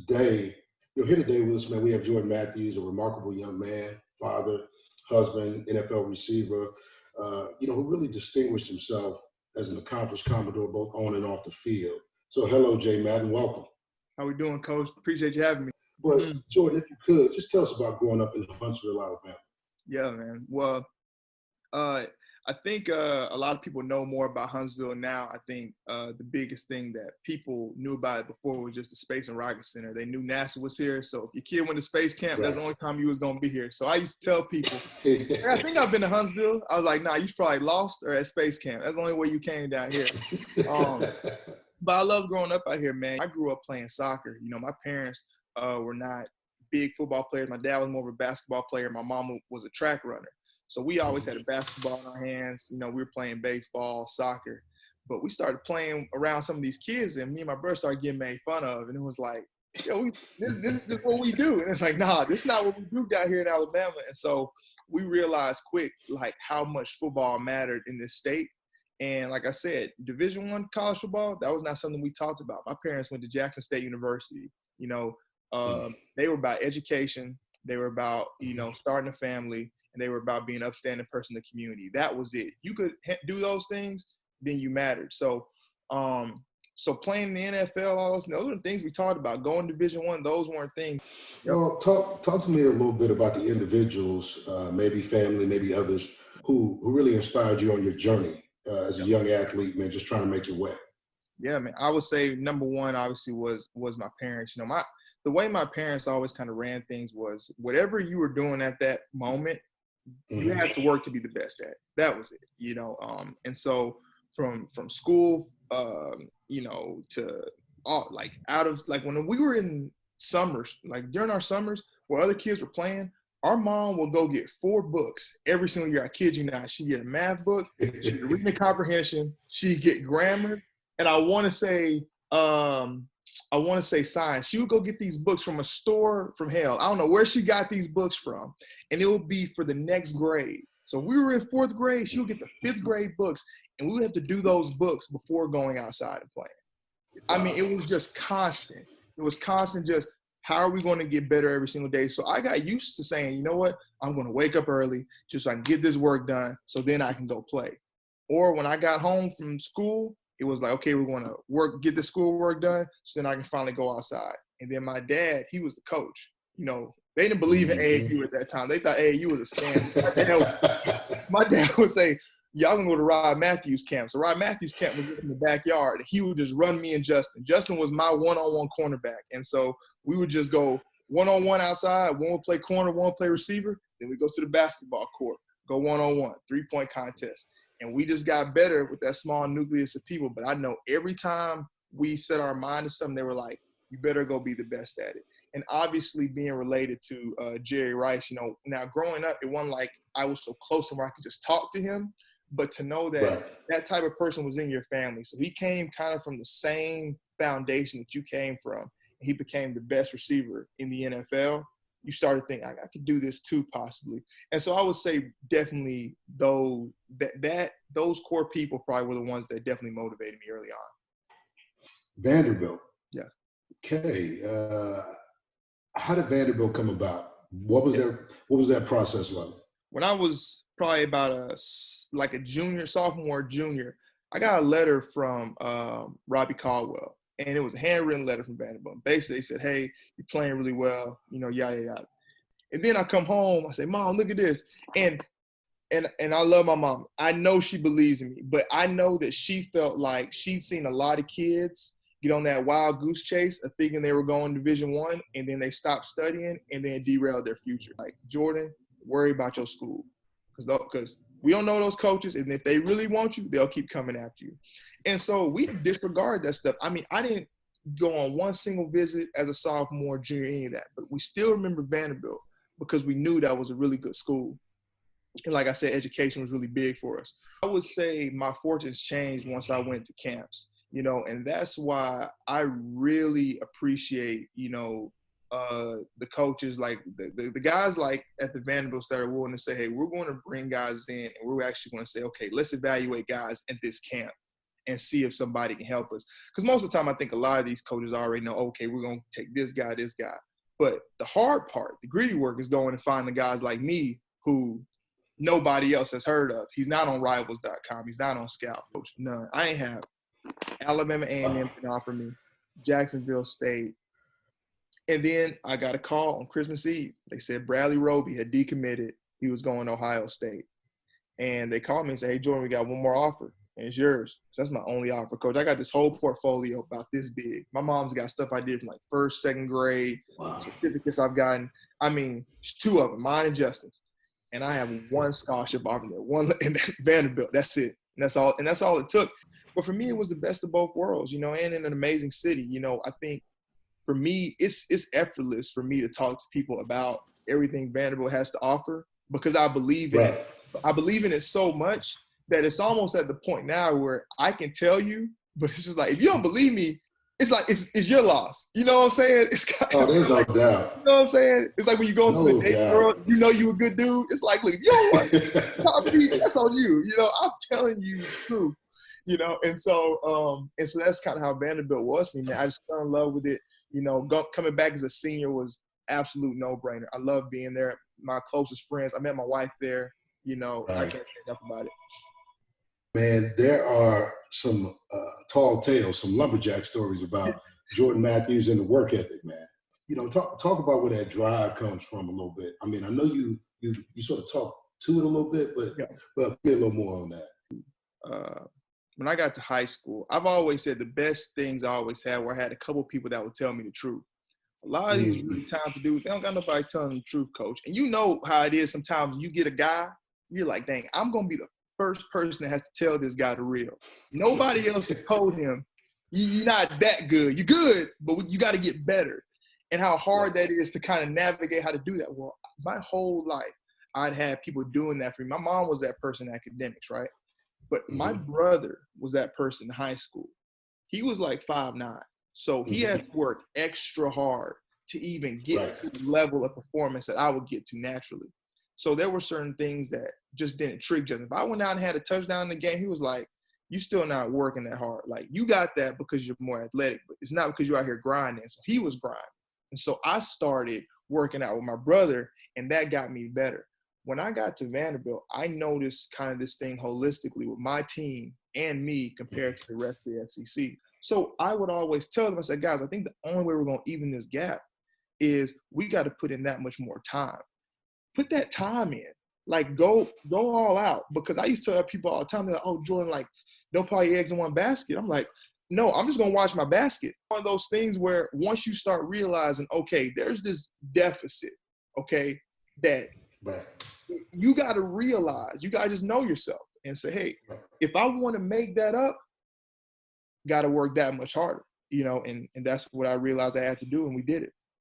today, here today with us, man, we have Jordan Matthews, a remarkable young man, father, husband, NFL receiver, who really distinguished himself as an accomplished Commodore both on and off the field. So hello, Jay Madden, welcome. How we doing, Coach? Appreciate you having me. But Jordan, if you could, just tell us about growing up in Huntsville, Alabama. Yeah, man. Well, I think a lot of people know more about Huntsville now. I think the biggest thing that people knew about it before was just the Space and Rocket Center. They knew NASA was here. So if your kid went to space camp, that's the only time you was going to be here. So I used to tell people, hey, I think I've been to Huntsville. I was like, nah, you's probably lost or at space camp. That's the only way you came down here. But I love growing up out here, man. I grew up playing soccer. You know, my parents were not big football players. My dad was more of a basketball player. My mom was a track runner. So we always had a basketball in our hands. You know, we were playing baseball, soccer. But we started playing around some of these kids, and me and my brother started getting made fun of. And it was like, yo, this is just what we do. And it's like, nah, this is not what we do down here in Alabama. And so we realized quick, like, how much football mattered in this state. And like I said, Division I college football, that was not something we talked about. My parents went to Jackson State University. You know, they were about education. They were about, starting a family. And they were about being an upstanding person in the community. That was it. You could do those things, then you mattered. So playing in the NFL, all those are the things we talked about. Going to Division I, those weren't things. Well, talk to me a little bit about the individuals, maybe family, maybe others, who really inspired you on your journey as a young athlete, man, just trying to make your way. Yeah, man. I would say number one, obviously, was my parents. You know, the way my parents always kind of ran things was whatever you were doing at that moment, you had to work to be the best at it. That was it, and so from school, to all, like, out of, like, when we were in summers, like during our summers where other kids were playing, our mom will go get 4 books every single year. I kid you not. She'd get a math book, she'd get reading comprehension, she'd get grammar, and I want to say science. She would go get these books from a store from hell. I don't know where she got these books from. And it would be for the next grade. So we were in 4th grade, she would get the 5th grade books, and we would have to do those books before going outside and playing. I mean, it was just constant. It was constant, just how are we going to get better every single day? So I got used to saying, you know what, I'm going to wake up early just so I can get this work done so then I can go play. Or when I got home from school, it was like, okay, we're going to get the schoolwork done so then I can finally go outside. And then my dad, he was the coach. You know, they didn't believe in AAU at that time. They thought AAU was a scam. My dad would say, y'all can go to Rod Matthews camp. So Rod Matthews camp was just in the backyard. He would just run me and Justin. Justin was my one-on-one cornerback. And so we would just go one-on-one outside. One would play corner, one would play receiver. Then we go to the basketball court, go one-on-one, 3-point contest. And we just got better with that small nucleus of people. But I know every time we set our mind to something, they were like, you better go be the best at it. And obviously being related to Jerry Rice, now growing up, it wasn't like I was so close to him where I could just talk to him. But to know that that type of person was in your family. So he came kind of from the same foundation that you came from. He became the best receiver in the NFL. You started thinking, I could do this too, possibly. And so I would say definitely those core people probably were the ones that definitely motivated me early on. Vanderbilt. Yeah. Okay. How did Vanderbilt come about? What was that process like? When I was probably about a sophomore, junior, I got a letter from Robbie Caldwell. And it was a handwritten letter from Vanderbilt. Basically, they said, hey, you're playing really well, yada, yada. And then I come home, I say, Mom, look at this. And I love my mom. I know she believes in me, but I know that she felt like she'd seen a lot of kids get on that wild goose chase of thinking they were going to Division I, and then they stopped studying and then derailed their future. Like, Jordan, worry about your school. Because we don't know those coaches, and if they really want you, they'll keep coming after you. And so we disregard that stuff. I mean, I didn't go on one single visit as a sophomore, junior, any of that. But we still remember Vanderbilt because we knew that was a really good school. And like I said, education was really big for us. I would say my fortunes changed once I went to camps, and that's why I really appreciate, the coaches, like the guys like at the Vanderbilt that are willing to say, hey, we're going to bring guys in and we're actually going to say, okay, let's evaluate guys at this camp. and see if somebody can help us. Because most of the time, I think a lot of these coaches already know, okay, we're going to take this guy. But the hard part, the gritty work, is going and finding guys like me who nobody else has heard of. He's not on Rivals.com. He's not on Scout. Coach, none. I ain't have Alabama A&M can offer me, Jacksonville State. And then I got a call on Christmas Eve. They said Bradley Roby had decommitted. He was going to Ohio State. And they called me and said, hey, Jordan, we got one more offer, and it's yours. So that's my only offer, Coach. I got this whole portfolio about this big. My mom's got stuff I did from like first, second grade, certificates I've gotten. I mean, two of them, mine and Justin's. And I have one scholarship offer there, one in Vanderbilt. That's it. And that's all it took. But for me, it was the best of both worlds, you know, and in an amazing city. You know, I think for me, it's effortless for me to talk to people about everything Vanderbilt has to offer because I believe in it. I believe in it so much that it's almost at the point now where I can tell you, but it's just like, if you don't believe me, it's like, it's your loss. You know what I'm saying? There's no doubt. You know what I'm saying? It's like when you go into the date girl, you know you a good dude. It's like, look, if you don't want to, that's on you. You know, I'm telling you the truth. You know, and so that's kind of how Vanderbilt was to me, man. I just fell in love with it. You know, coming back as a senior was absolute no-brainer. I love being there. My closest friends, I met my wife there. You know, I can't say enough about it. Man, there are some tall tales, some lumberjack stories about Jordan Matthews and the work ethic, man. You know, talk about where that drive comes from a little bit. I mean, I know you sort of talk to it a little bit, but be a little more on that. When I got to high school, I've always said the best things I always had were I had a couple people that would tell me the truth. A lot of these really talented dudes, they don't got nobody telling them the truth, Coach. And you know how it is sometimes you get a guy, you're like, dang, I'm going to be the first person that has to tell this guy the real. Nobody else has told him, you're not that good. You're good, but you got to get better. And how hard that is to kind of navigate how to do that. Well, my whole life, I'd had people doing that for me. My mom was that person in academics, right? But my brother was that person in high school. He was like 5'9". So he had to work extra hard to even get to the level of performance that I would get to naturally. So there were certain things that just didn't trick Justin. If I went out and had a touchdown in the game, he was like, you still not working that hard. Like, you got that because you're more athletic, but it's not because you're out here grinding. So he was grinding. And so I started working out with my brother, and that got me better. When I got to Vanderbilt, I noticed kind of this thing holistically with my team and me compared to the rest of the SEC. So I would always tell them, I said, guys, I think the only way we're going to even this gap is we got to put in that much more time. Put that time in. Like, go all out. Because I used to tell people all the time, they're like, oh, Jordan, like, don't put your eggs in one basket. I'm like, no, I'm just going to watch my basket. One of those things where once you start realizing, okay, there's this deficit, okay, that you got to realize, you got to just know yourself and say, hey, if I want to make that up, got to work that much harder, you know, and that's what I realized I had to do, and we did it.